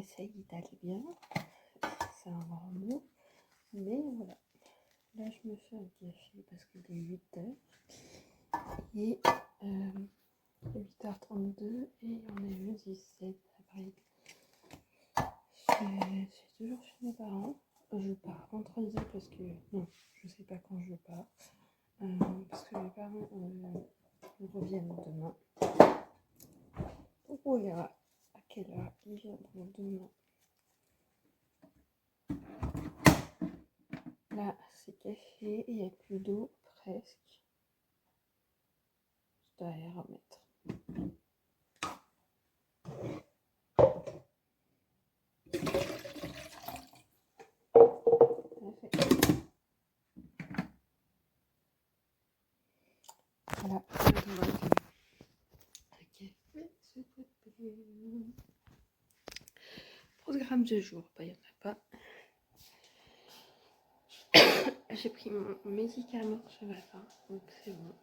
essaye d'aller bien. C'est un grand mot. Mais voilà. Là, je me fais un café parce qu'il est 8h. Et 8h32 et on est le 17 avril. Je suis toujours chez mes parents. Je pars vendredi parce que... Non, je sais pas quand je pars. Parce que mes parents reviennent demain. Donc on verra à quelle heure ils viendront demain. Là, c'est café, il n'y a plus d'eau, presque. Je dois aller remettre. Voilà, programme de jour, il n'y en a pas. J'ai pris mon médicament ce matin, donc c'est bon.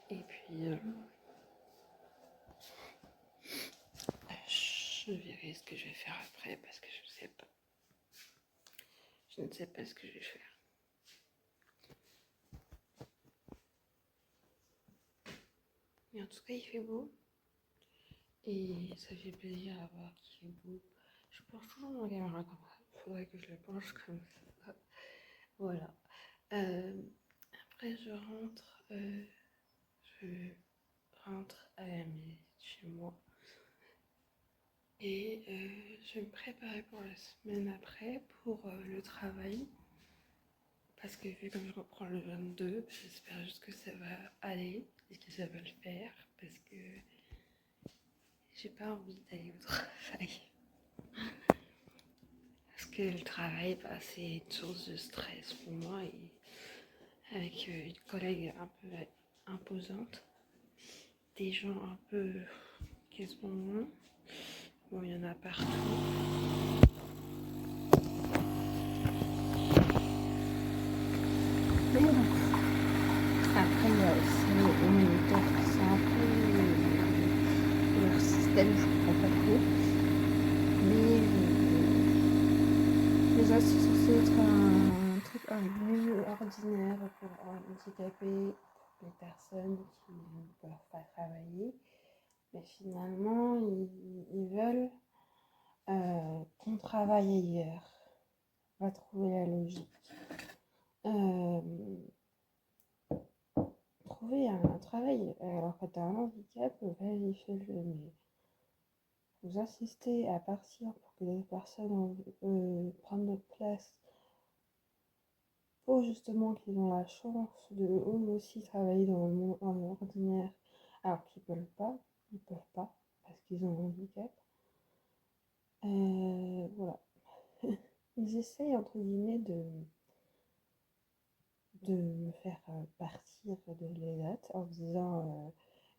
Et puis, je verrai ce que je vais faire après parce que je sais pas. Je ne sais pas ce que je vais faire. Mais en tout cas, il fait beau. Et ça fait plaisir à voir qu'il fait beau. Je penche toujours mon caméra comme ça. Il faudrait que je la penche comme ça. Voilà. Après, je rentre chez moi. Et je vais me préparer pour la semaine après, pour le travail. Parce que vu comme je reprends le 22, j'espère juste que ça va aller et que ça va le faire. Parce que j'ai pas envie d'aller au travail. Parce que le travail, c'est une source de stress pour moi. Et avec une collègue un peu imposante, des gens un peu qui sont moins. Bon, il y en a partout. Mais bon. Après, il y a aussi en même temps, c'est un peu leur système, je ne comprends pas trop. Mais déjà, c'est censé être un truc, un lieu ordinaire pour handicapés, pour les personnes qui ne peuvent pas travailler. Mais finalement, ils veulent qu'on travaille ailleurs. On va trouver la logique. Trouver un travail alors que tu as un handicap, vas-y, fais-le, mais vous insistez à partir pour que les personnes prennent notre place pour justement qu'ils ont la chance de eux aussi travailler dans le monde ordinaire alors qu'ils ne peuvent pas parce qu'ils ont un handicap. Voilà. Ils essayent entre guillemets de me faire partir de l'ESAT en disant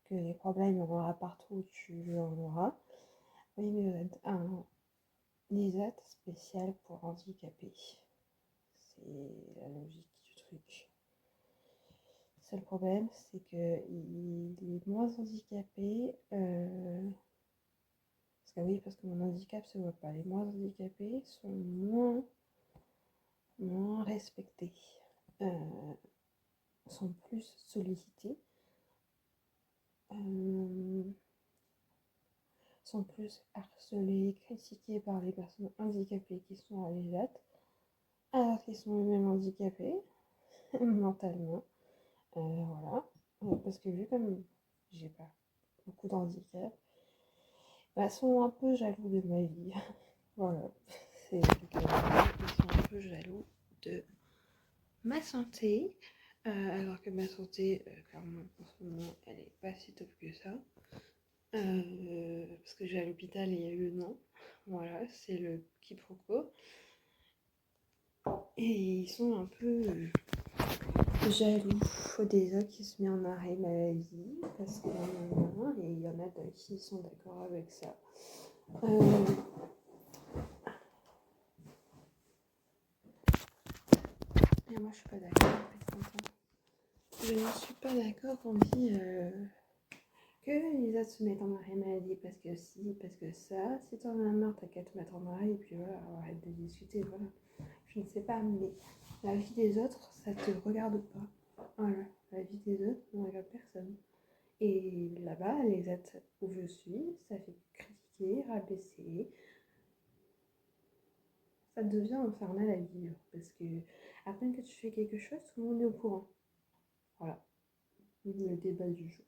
que les problèmes, il y en aura partout où tu en auras. Oui, mais vous êtes un ESAT spécial pour handicapés. C'est la logique du truc. Le seul problème, c'est que les moins handicapés, parce que mon handicap se voit pas, les moins handicapés sont moins respectés, sont plus sollicités, sont plus harcelés, critiqués par les personnes handicapées qui sont à l'ESAT, alors qu'ils sont eux-mêmes handicapés mentalement. Voilà. Parce que vu comme j'ai pas beaucoup d'handicap, sont un peu jaloux de ma vie. Voilà. Ils sont un peu jaloux de ma santé. Alors que ma santé, clairement, en ce moment, elle est pas si top que ça. Parce que j'ai à l'hôpital et il y a eu non. Voilà, c'est le quiproquo. Et ils sont un peu jaloux des autres qui se met en arrêt maladie. Parce qu'il y en a un et il y en a qui sont d'accord avec ça. Et moi je suis pas d'accord. Je ne suis pas d'accord qu'on dit que les autres se mettent en arrêt maladie parce que si, parce que ça. Si t'en as marre, t'as qu'à te mettre en arrêt et puis voilà, arrête de discuter, voilà. Je ne sais pas, mais la vie des autres, ça te regarde pas. Voilà, la vie des autres ne regarde personne. Et là-bas, les êtres où je suis, ça fait critiquer, rabaisser. Ça devient infernal à vivre parce que à peine que tu fais quelque chose, tout le monde est au courant. Voilà, le débat du jour.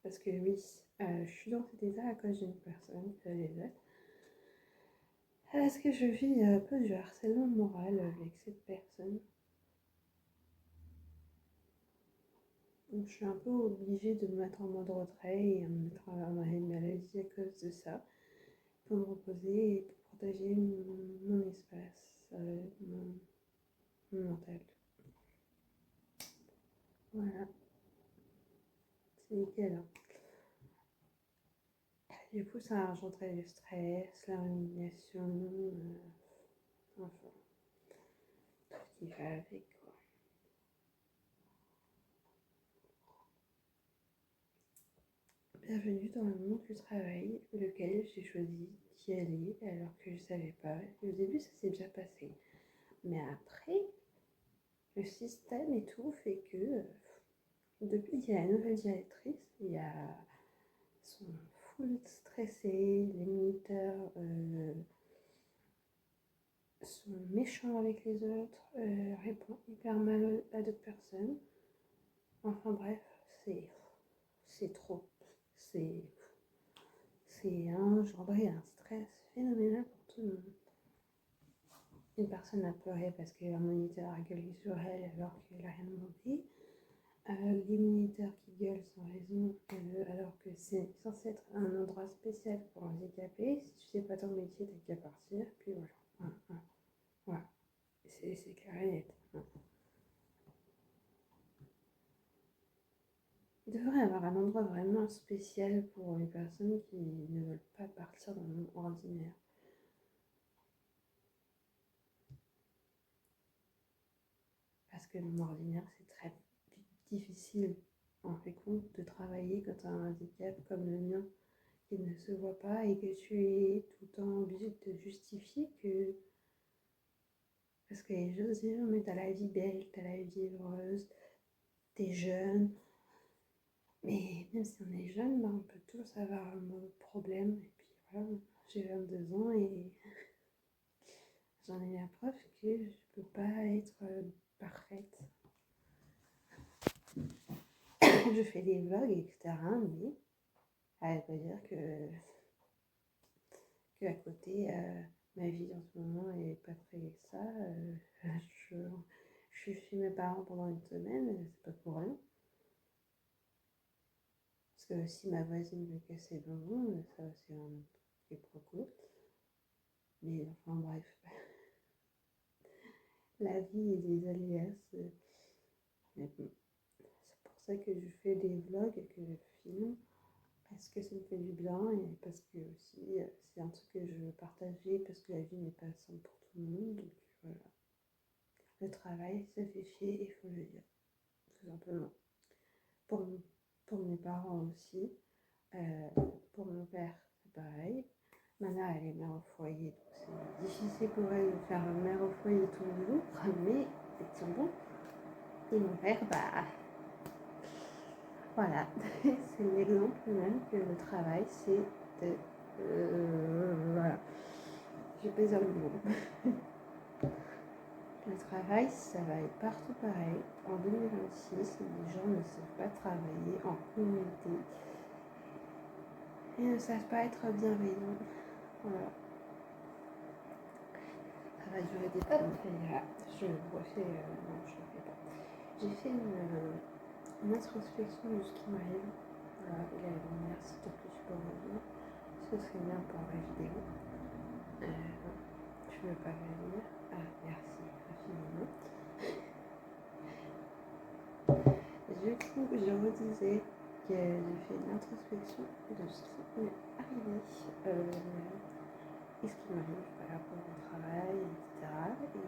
Parce que oui, je suis dans cet état à cause d'une personne, les autres. Est-ce que je vis un peu du harcèlement moral avec cette personne? Donc je suis un peu obligée de me mettre en mode retrait et à me mettre en arrêt maladie à cause de ça, pour me reposer et pour protéger mon espace, mon mental. Voilà, c'est nickel. Hein. Du coup, ça a engendré le stress, la rumination, enfin, tout ce qui va avec, quoi. Bienvenue dans le monde du travail, lequel j'ai choisi d'y aller alors que je ne savais pas. Au début, ça s'est bien passé. Mais après, le système et tout fait que depuis qu'il y a la nouvelle directrice, il y a sont full stressés, les moniteurs sont méchants avec les autres, répondent hyper mal à d'autres personnes. Enfin bref, c'est trop. C'est engendré un stress phénoménal pour tout le monde. Une personne a pleuré parce qu'un moniteur a gueulé sur elle alors qu'elle n'a rien demandé. Les moniteurs qui gueulent sans raison alors que c'est censé être un endroit spécial pour handicapés. Si tu sais pas ton métier, t'as qu'à partir. Puis voilà. Voilà. C'est clair et net. Il devrait y avoir un endroit vraiment spécial pour les personnes qui ne veulent pas partir dans le monde ordinaire. Parce que le monde ordinaire, c'est très difficile, en fait, compte de travailler quand tu as un handicap comme le mien qui ne se voit pas et que tu es tout le temps obligé de te justifier que. Parce que les gens se disent, mais t'as la vie belle, t'as la vie heureuse, t'es jeune. Mais même si on est jeune, on peut tous avoir un problème. Et puis voilà, j'ai 22 ans et j'en ai la preuve que je peux pas être parfaite. Je fais des vlogs, etc. Mais ça veut pas dire que à côté, ma vie en ce moment est pas très ça. Je suis chez mes parents pendant une semaine, c'est pas pour rien. Parce que si ma voisine veut casser le bonbon, ça c'est un quiproquo. Mais enfin bref, la vie est des aléas. Mais bon, c'est pour ça que je fais des vlogs et que je filme. Parce que ça me fait du bien et parce que aussi c'est un truc que je veux partager parce que la vie n'est pas simple pour tout le monde. Donc voilà. Le travail, ça fait chier, il faut le dire. Tout simplement. Pour, pour mes parents aussi. Pour mon père, c'est pareil. Ma mère, elle est mère au foyer, donc c'est difficile pour elle de faire mère au foyer tous les jours, mais c'est bon. Et mon père, bah voilà, c'est l'exemple même que le travail, c'est de. Voilà, je vais pas dire le mot. Le travail, ça va être partout pareil. En 2026, les gens ne savent pas travailler en communauté. Ils ne savent pas être bienveillants. Voilà. Ça va durer des temps. Je refais. Non, je ne fais pas. J'ai fait une introspection de ce qui m'arrive. Voilà, et la lumière, s'il te plaît, tu peux revenir. Ce serait bien pour la vidéo. Tu veux pas venir? Ah, merci infiniment. Du coup, je redisais que j'ai fait une introspection de ce qui m'est arrivé et ce qui m'arrive par rapport au travail, etc. Et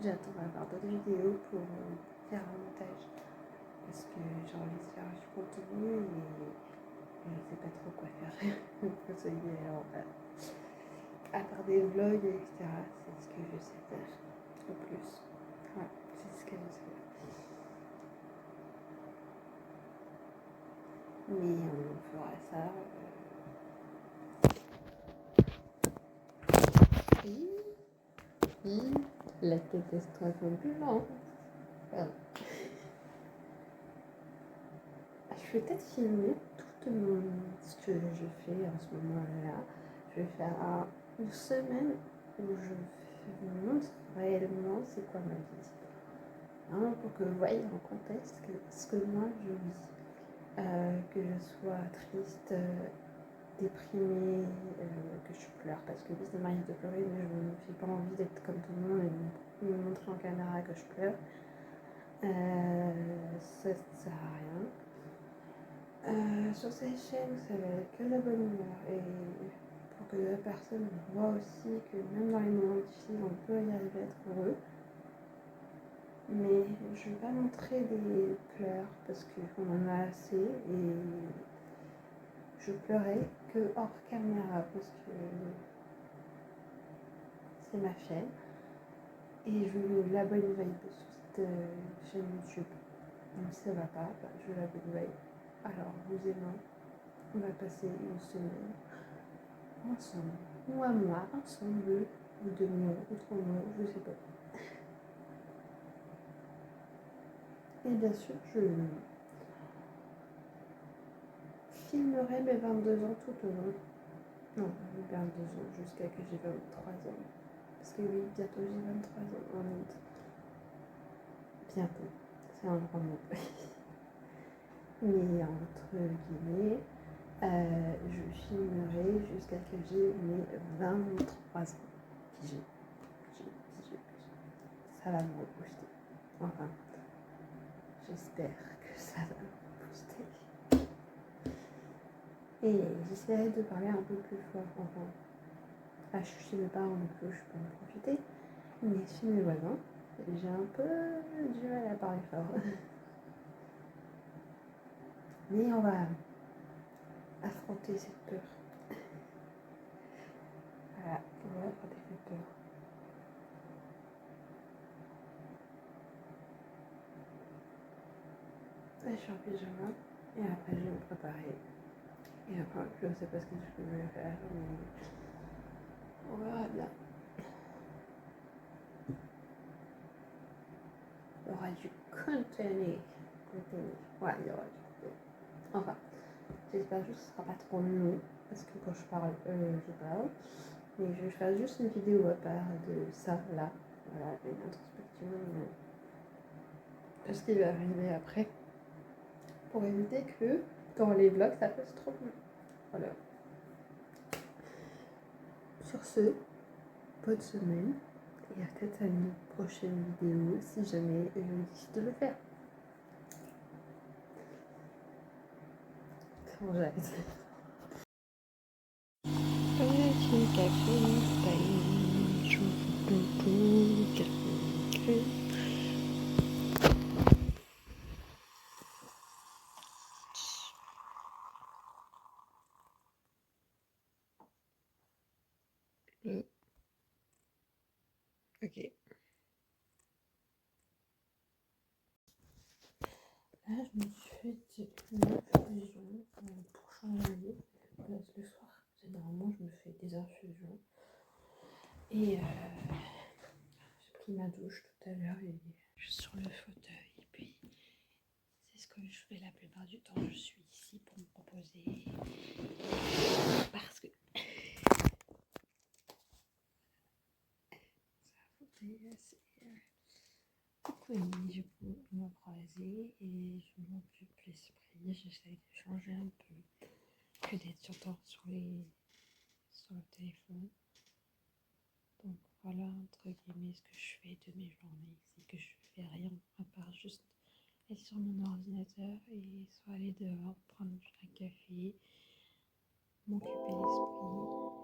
j'attends d'avoir d'autres vidéos pour faire un montage parce que j'ai envie de faire du contenu et je ne sais pas trop quoi faire. Alors, à part des vlogs, etc., c'est ce que je sais faire le plus. Ouais, c'est ce que je sais faire. Mais on fera ça. La catastrophe ambulante. Pardon. Je vais peut-être filmer tout ce que je fais en ce moment-là. Je vais faire une semaine où je vous montre réellement c'est quoi ma vie. Hein, pour que vous voyez en contexte ce que moi je vis. Que je sois triste, déprimée, que je pleure, parce que oui, ça m'arrive de pleurer, mais je n'ai pas envie d'être comme tout le monde et me montrer en caméra que je pleure. Ça ne sert à rien. Sur cette chaîne, ça va être que la bonne humeur et pour que la personne voit aussi que même dans les moments difficiles, on peut y arriver à être heureux. Mais je ne vais pas montrer des pleurs parce qu'on en a assez et je pleurais que hors caméra parce que c'est ma chaîne et je veux la bonne vibe sur cette chaîne YouTube. Donc si ça va pas, je veux la bonne vibe. Alors vous et moi, on va passer une semaine ensemble, ou à moi, ensemble, ou 2 mois, ou 3 mois, je sais pas. Et bien sûr, je filmerai mes 22 ans tout au long. Non, 22 ans, jusqu'à que j'ai 23 ans. Parce que oui, bientôt j'ai 23 ans en août. Bientôt, c'est un grand mot. Mais entre guillemets, je filmerai jusqu'à que j'ai mes 23 ans. Pigé. Ça va me repousser. Enfin, j'espère que ça va me booster. Et j'essaierai de parler un peu plus fort. Enfin, je suis chez mes parents, donc je peux en profiter. Mais chez mes voisins, j'ai un peu du mal à parler fort. Mais on va affronter cette peur. Voilà, on va affronter cette peur. Là, je suis en pyjama et après je vais me préparer. Et après, je ne sais pas ce que je vais faire, mais on verra bien. Il y aura du contenu. Ouais, il y aura du contenu. Enfin, j'espère juste que ce sera pas trop long. Parce que quand je parle, je parle. Mais je vais faire juste une vidéo à part de ça, là. Voilà, une introspection de ce qui va arriver après. Pour éviter que dans les vlogs, ça fasse trop long. Voilà. Sur ce, bonne semaine. Et à peut-être à une prochaine vidéo si jamais je décide de le faire. Comment j'arrête? Petit café, café. Ok. Là, je me suis fait une infusion pour changer le soir. Généralement, je me fais des infusions. Et j'ai pris ma douche tout à l'heure et je suis sur le fauteuil. Et puis, c'est ce que je fais la plupart du temps. Je suis ici pour me proposer. Parce que je peux m'embraser et je m'occupe l'esprit. J'essaie de changer un peu que d'être tout le temps sur le téléphone. Donc voilà, entre guillemets, ce que je fais de mes journées, c'est que je fais rien à part juste être sur mon ordinateur et soit aller dehors, prendre un café, m'occuper l'esprit